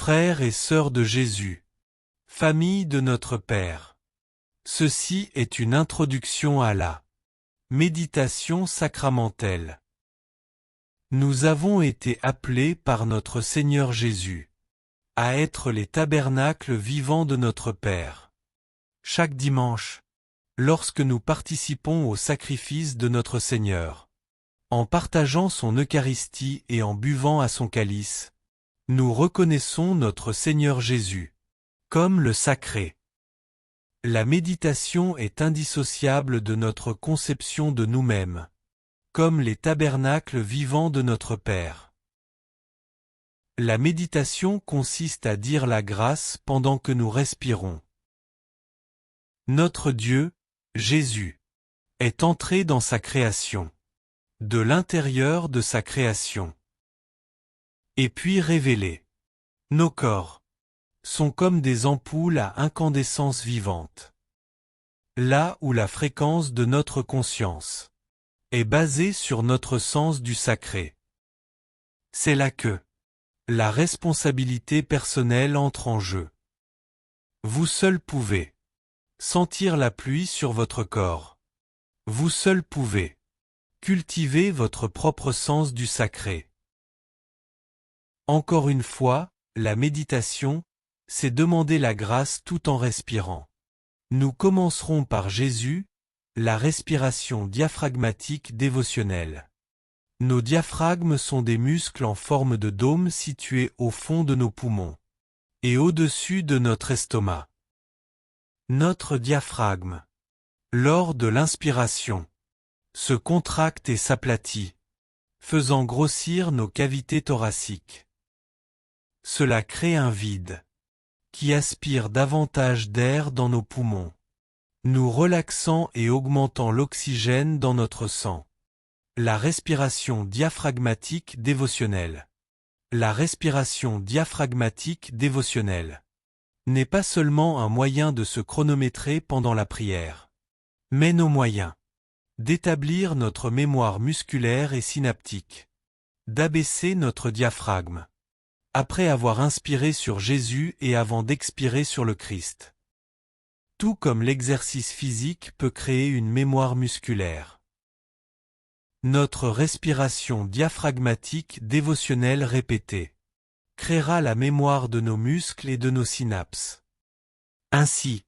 Frères et sœurs de Jésus, famille de notre Père. Ceci est une introduction à la méditation sacramentelle. Nous avons été appelés par notre Seigneur Jésus à être les tabernacles vivants de notre Père. Chaque dimanche, lorsque nous participons au sacrifice de notre Seigneur, en partageant son Eucharistie et en buvant à son calice, nous reconnaissons notre Seigneur Jésus comme le sacré. La méditation est indissociable de notre conception de nous-mêmes, comme les tabernacles vivants de notre Père. La méditation consiste à dire la grâce pendant que nous respirons. Notre Dieu, Jésus, est entré dans sa création, de l'intérieur de sa création. Et puis révélé. Nos corps sont comme des ampoules à incandescence vivante. Là où la fréquence de notre conscience est basée sur notre sens du sacré. C'est là que la responsabilité personnelle entre en jeu. Vous seul pouvez sentir la pluie sur votre corps. Vous seul pouvez cultiver votre propre sens du sacré. Encore une fois, la méditation, c'est demander la grâce tout en respirant. Nous commencerons par Jésus, la respiration diaphragmatique dévotionnelle. Nos diaphragmes sont des muscles en forme de dôme situés au fond de nos poumons et au-dessus de notre estomac. Notre diaphragme, lors de l'inspiration, se contracte et s'aplatit, faisant grossir nos cavités thoraciques. Cela crée un vide qui aspire davantage d'air dans nos poumons, nous relaxant et augmentant l'oxygène dans notre sang. La respiration diaphragmatique dévotionnelle. La respiration diaphragmatique dévotionnelle n'est pas seulement un moyen de se chronométrer pendant la prière, mais nos moyens d'établir notre mémoire musculaire et synaptique, d'abaisser notre diaphragme, après avoir inspiré sur Jésus et avant d'expirer sur le Christ. Tout comme l'exercice physique peut créer une mémoire musculaire. Notre respiration diaphragmatique dévotionnelle répétée créera la mémoire de nos muscles et de nos synapses. Ainsi,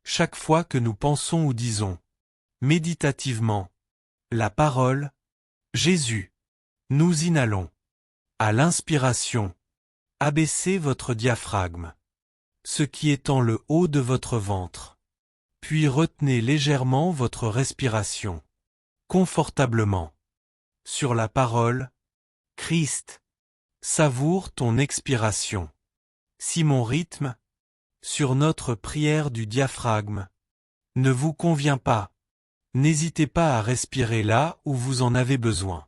chaque fois que nous pensons ou disons méditativement la parole « Jésus », nous inhalons. À l'inspiration, abaissez votre diaphragme, ce qui est en le haut de votre ventre. Puis retenez légèrement votre respiration, confortablement. Sur la parole « Christ », savoure ton expiration. Si mon rythme, sur notre prière du diaphragme, ne vous convient pas, n'hésitez pas à respirer là où vous en avez besoin.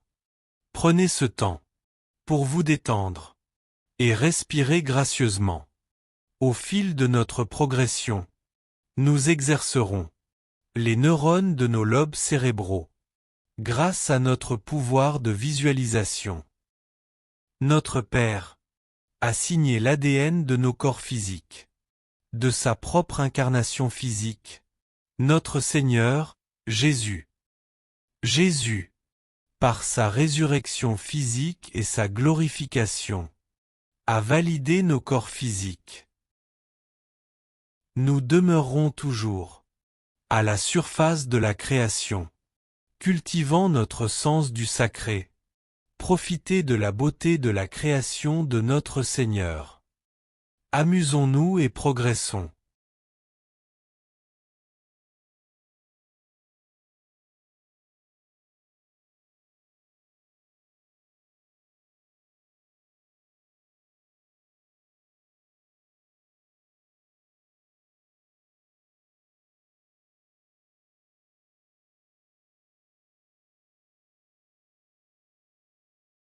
Prenez ce temps pour vous détendre et respirez gracieusement. Au fil de notre progression, nous exercerons les neurones de nos lobes cérébraux grâce à notre pouvoir de visualisation. Notre Père a signé l'ADN de nos corps physiques, de sa propre incarnation physique, notre Seigneur, Jésus. Jésus, par sa résurrection physique et sa glorification, a validé nos corps physiques. Nous demeurerons toujours à la surface de la création, cultivant notre sens du sacré, profiter de la beauté de la création de notre Seigneur. Amusons-nous et progressons.